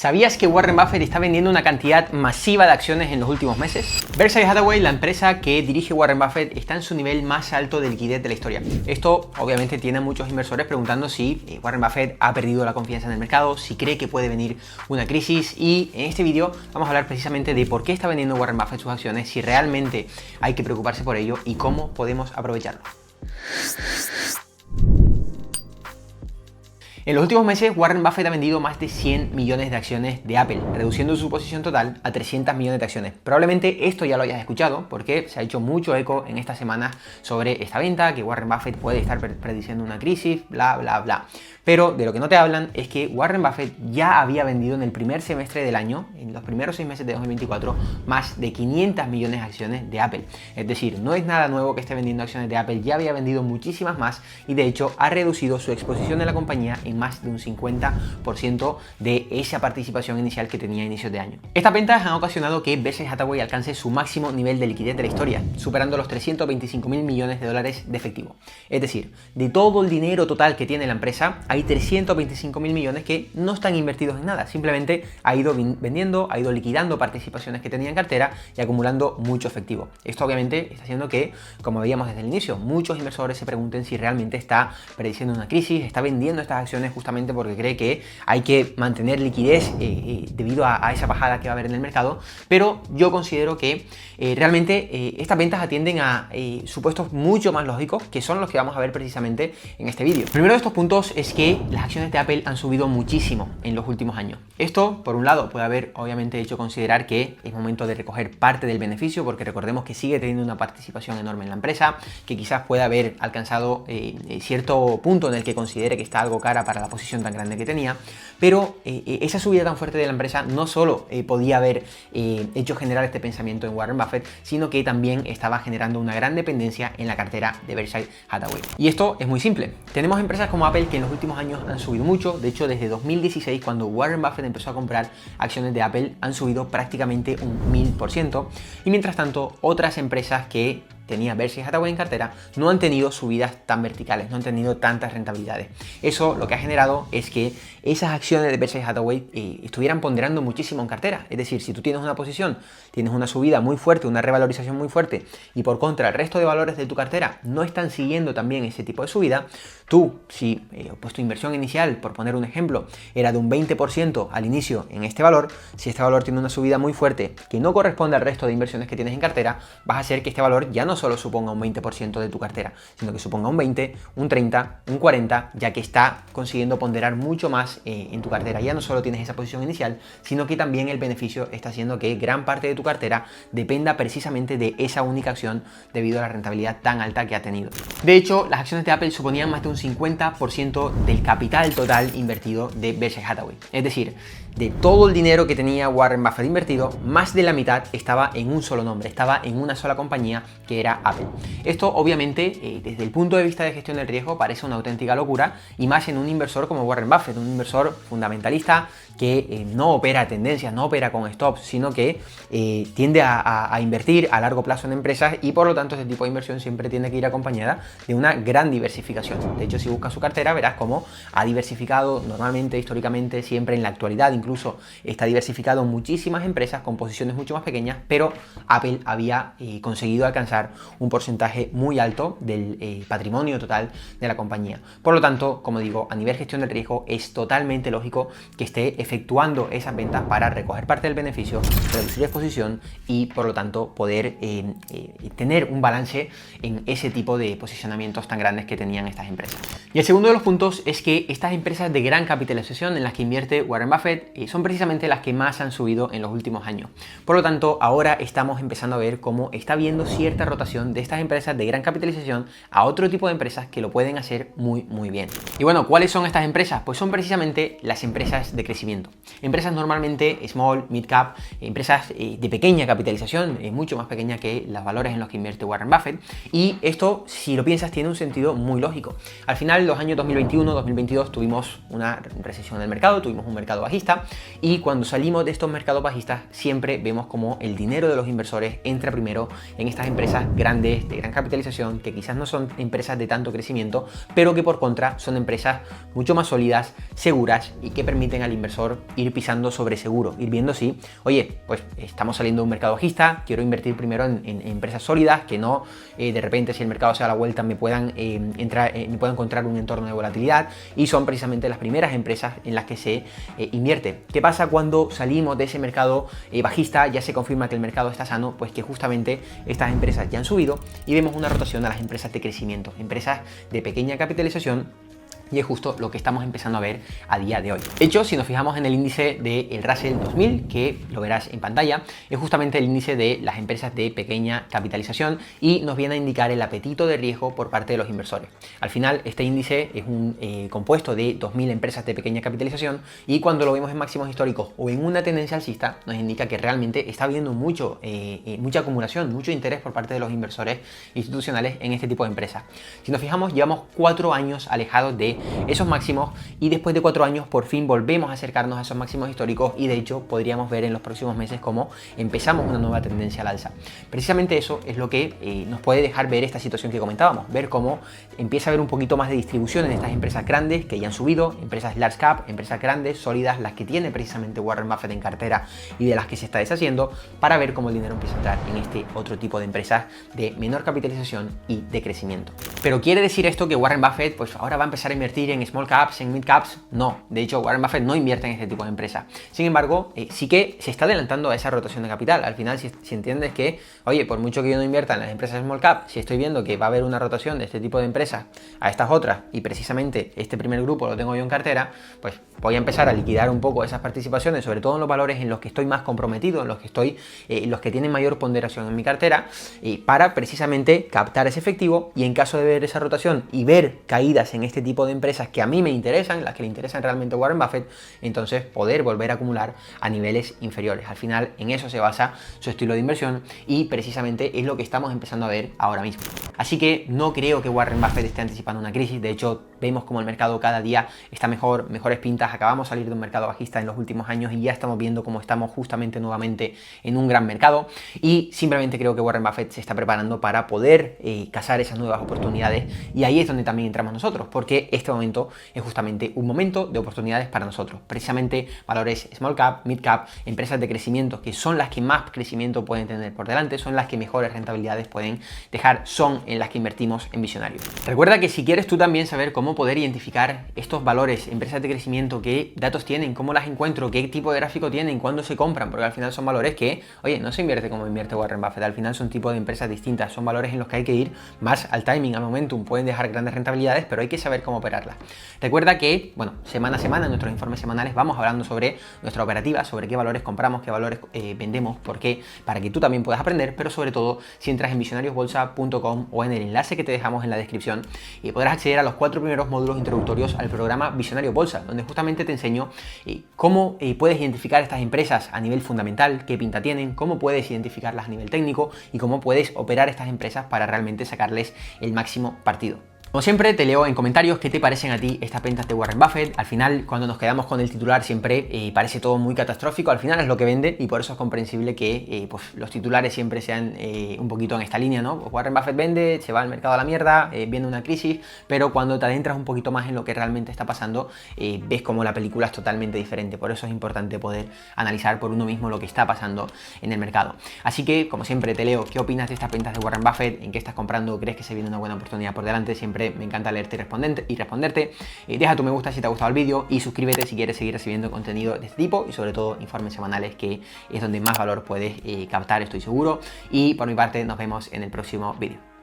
¿Sabías que Warren Buffett está vendiendo una cantidad masiva de acciones en los últimos meses? Berkshire Hathaway, la empresa que dirige Warren Buffett, está en su nivel más alto de liquidez de la historia. Esto obviamente tiene a muchos inversores preguntando si Warren Buffett ha perdido la confianza en el mercado, si cree que puede venir una crisis, y en este vídeo vamos a hablar precisamente de por qué está vendiendo Warren Buffett sus acciones, si realmente hay que preocuparse por ello y cómo podemos aprovecharlo. En los últimos meses, Warren Buffett ha vendido más de 100 millones de acciones de Apple, reduciendo su posición total a 300 millones de acciones. Probablemente esto ya lo hayas escuchado, porque se ha hecho mucho eco en estas semanas sobre esta venta, que Warren Buffett puede estar prediciendo una crisis, bla, bla, bla. Pero de lo que no te hablan es que Warren Buffett ya había vendido en el primer semestre del año, en los primeros 6 meses de 2024, más de 500 millones de acciones de Apple. Es decir, no es nada nuevo que esté vendiendo acciones de Apple, ya había vendido muchísimas más y de hecho ha reducido su exposición en la compañía en más de un 50% de esa participación inicial que tenía a inicios de año. Estas ventas han ocasionado que Berkshire Hathaway alcance su máximo nivel de liquidez de la historia, superando los 325 mil millones de dólares de efectivo. Es decir, de todo el dinero total que tiene la empresa, hay 325 mil millones que no están invertidos en nada, simplemente ha ido vendiendo, ha ido liquidando participaciones que tenía en cartera y acumulando mucho efectivo. Esto obviamente está haciendo que, como veíamos desde el inicio, muchos inversores se pregunten si realmente está prediciendo una crisis, está vendiendo estas acciones justamente porque cree que hay que mantener liquidez debido a esa bajada que va a haber en el mercado, pero yo considero que realmente estas ventas atienden a supuestos mucho más lógicos, que son los que vamos a ver precisamente en este vídeo. El primero de estos puntos es que las acciones de Apple han subido muchísimo en los últimos años. Esto, por un lado, puede haber obviamente hecho considerar que es momento de recoger parte del beneficio, porque recordemos que sigue teniendo una participación enorme en la empresa, que quizás pueda haber alcanzado cierto punto en el que considere que está algo cara para la posición tan grande que tenía, pero esa subida tan fuerte de la empresa no solo podía haber hecho generar este pensamiento en Warren Buffett, sino que también estaba generando una gran dependencia en la cartera de Berkshire Hathaway. Y esto es muy simple. Tenemos empresas como Apple que en los últimos años han subido mucho. De hecho, desde 2016, cuando Warren Buffett empezó a comprar acciones de Apple, han subido prácticamente un 1000%. Y mientras tanto, otras empresas que tenía Berkshire Hathaway en cartera no han tenido subidas tan verticales, no han tenido tantas rentabilidades. Eso lo que ha generado es que esas acciones de Berkshire Hathaway estuvieran ponderando muchísimo en cartera. Es decir, si tú tienes una posición, tienes una subida muy fuerte, una revalorización muy fuerte, y por contra el resto de valores de tu cartera no están siguiendo también ese tipo de subida, tú, si pues tu inversión inicial, por poner un ejemplo, era de un 20% al inicio en este valor, si este valor tiene una subida muy fuerte que no corresponde al resto de inversiones que tienes en cartera, vas a hacer que este valor ya no solo suponga un 20% de tu cartera, sino que suponga un 20, un 30, un 40, ya que está consiguiendo ponderar mucho más en tu cartera. Ya no solo tienes esa posición inicial, sino que también el beneficio está haciendo que gran parte de tu cartera dependa precisamente de esa única acción debido a la rentabilidad tan alta que ha tenido. De hecho, las acciones de Apple suponían más de un 50% del capital total invertido de Berkshire Hathaway. Es decir, de todo el dinero que tenía Warren Buffett invertido, más de la mitad estaba en un solo nombre, estaba en una sola compañía, que era Apple. Esto obviamente desde el punto de vista de gestión del riesgo parece una auténtica locura, y más en un inversor como Warren Buffett, un inversor fundamentalista que no opera tendencias, no opera con stops, sino que tiende a invertir a largo plazo en empresas, y por lo tanto este tipo de inversión siempre tiene que ir acompañada de una gran diversificación. De hecho, si buscas su cartera verás cómo ha diversificado normalmente, históricamente, siempre en la actualidad, incluso está diversificado en muchísimas empresas con posiciones mucho más pequeñas, pero Apple había conseguido alcanzar un porcentaje muy alto del patrimonio total de la compañía. Por lo tanto, como digo, a nivel gestión del riesgo es totalmente lógico que esté efectuando esas ventas para recoger parte del beneficio, reducir exposición y por lo tanto poder tener un balance en ese tipo de posicionamientos tan grandes que tenían estas empresas. Y el segundo de los puntos es que estas empresas de gran capitalización en las que invierte Warren Buffett son precisamente las que más han subido en los últimos años. Por lo tanto, ahora estamos empezando a ver cómo está habiendo cierta rotación de estas empresas de gran capitalización a otro tipo de empresas que lo pueden hacer muy bien. Y bueno, ¿cuáles son estas empresas? Pues son precisamente las empresas de crecimiento. Empresas normalmente small, mid cap, empresas de pequeña capitalización, mucho más pequeña que los valores en los que invierte Warren Buffett. Y esto, si lo piensas, tiene un sentido muy lógico. Al final, los años 2021, 2022 tuvimos una recesión del mercado, tuvimos un mercado bajista, y cuando salimos de estos mercados bajistas siempre vemos como el dinero de los inversores entra primero en estas empresas grandes, de gran capitalización, que quizás no son empresas de tanto crecimiento, pero que por contra son empresas mucho más sólidas, seguras y que permiten al inversor inversor ir pisando sobre seguro, ir viendo si, oye, pues estamos saliendo de un mercado bajista, quiero invertir primero en empresas sólidas, que no de repente si el mercado se da la vuelta me puedan encontrar un entorno de volatilidad, y son precisamente las primeras empresas en las que se invierte. ¿Qué pasa cuando salimos de ese mercado bajista, ya se confirma que el mercado está sano? Pues que justamente estas empresas ya han subido y vemos una rotación a las empresas de crecimiento, empresas de pequeña capitalización, y es justo lo que estamos empezando a ver a día de hoy. De hecho, si nos fijamos en el índice del Russell 2000, que lo verás en pantalla, es justamente el índice de las empresas de pequeña capitalización y nos viene a indicar el apetito de riesgo por parte de los inversores. Al final, este índice es un compuesto de 2000 empresas de pequeña capitalización, y cuando lo vemos en máximos históricos o en una tendencia alcista, nos indica que realmente está habiendo mucha acumulación, mucho interés por parte de los inversores institucionales en este tipo de empresas. Si nos fijamos, llevamos 4 años alejados de esos máximos, y después de 4 años por fin volvemos a acercarnos a esos máximos históricos, y de hecho podríamos ver en los próximos meses cómo empezamos una nueva tendencia al alza. Precisamente eso es lo que nos puede dejar ver esta situación que comentábamos, ver cómo empieza a haber un poquito más de distribución en estas empresas grandes que ya han subido, empresas large cap, empresas grandes, sólidas, las que tiene precisamente Warren Buffett en cartera y de las que se está deshaciendo, para ver cómo el dinero empieza a entrar en este otro tipo de empresas de menor capitalización y de crecimiento. Pero ¿quiere decir esto que Warren Buffett pues ahora va a empezar a invertir en small caps, en mid caps? No, de hecho Warren Buffett no invierte en este tipo de empresas. Sin embargo, sí que se está adelantando a esa rotación de capital. Al final, si entiendes que, oye, por mucho que yo no invierta en las empresas small cap, si estoy viendo que va a haber una rotación de este tipo de empresas a estas otras, y precisamente este primer grupo lo tengo yo en cartera, pues voy a empezar a liquidar un poco esas participaciones, sobre todo en los valores en los que estoy más comprometido, en los que tienen mayor ponderación en mi cartera, para precisamente captar ese efectivo, y en caso de ver esa rotación y ver caídas en este tipo de empresas que a mí me interesan, las que le interesan realmente a Warren Buffett, entonces poder volver a acumular a niveles inferiores. Al final, en eso se basa su estilo de inversión, y precisamente es lo que estamos empezando a ver ahora mismo. Así que no creo que Warren Buffett esté anticipando una crisis. De hecho, vemos como el mercado cada día está mejores pintas. Acabamos de salir de un mercado bajista en los últimos años y ya estamos viendo cómo estamos justamente nuevamente en un gran mercado, y simplemente creo que Warren Buffett se está preparando para poder cazar esas nuevas oportunidades, y ahí es donde también entramos nosotros, porque este momento es justamente un momento de oportunidades para nosotros, precisamente valores small cap, mid cap, empresas de crecimiento, que son las que más crecimiento pueden tener por delante, son las que mejores rentabilidades pueden dejar, son en las que invertimos en Visionario. Recuerda que si quieres tú también saber cómo poder identificar estos valores, empresas de crecimiento, qué datos tienen, cómo las encuentro, qué tipo de gráfico tienen, cuándo se compran, porque al final son valores que, oye, no se invierte como invierte Warren Buffett, al final son tipos de empresas distintas, son valores en los que hay que ir más al timing, al momentum, pueden dejar grandes rentabilidades, pero hay que saber cómo operarlas. Recuerda que, bueno, semana a semana en nuestros informes semanales vamos hablando sobre nuestra operativa, sobre qué valores compramos, qué valores vendemos, por qué, para que tú también puedas aprender, pero sobre todo si entras en visionariosbolsa.com o en el enlace que te dejamos en la descripción, podrás acceder a los 4 primeros módulos introductorios al programa Visionario Bolsa, donde justamente te enseño cómo puedes identificar estas empresas a nivel fundamental, qué pinta tienen, cómo puedes identificarlas a nivel técnico y cómo puedes operar estas empresas para realmente sacarles el máximo partido. Como siempre, te leo en comentarios qué te parecen a ti estas ventas de Warren Buffett. Al final, cuando nos quedamos con el titular, siempre parece todo muy catastrófico. Al final es lo que vende, y por eso es comprensible que pues, los titulares siempre sean un poquito en esta línea, ¿no? Pues Warren Buffett vende, se va al mercado a la mierda, viene una crisis, pero cuando te adentras un poquito más en lo que realmente está pasando, ves como la película es totalmente diferente. Por eso es importante poder analizar por uno mismo lo que está pasando en el mercado. Así que, como siempre, te leo qué opinas de estas ventas de Warren Buffett, en qué estás comprando, crees que se viene una buena oportunidad por delante. Siempre me encanta leerte y responderte. Deja tu me gusta si te ha gustado el vídeo y suscríbete si quieres seguir recibiendo contenido de este tipo, y sobre todo informes semanales, que es donde más valor puedes captar, estoy seguro. Y por mi parte, nos vemos en el próximo vídeo.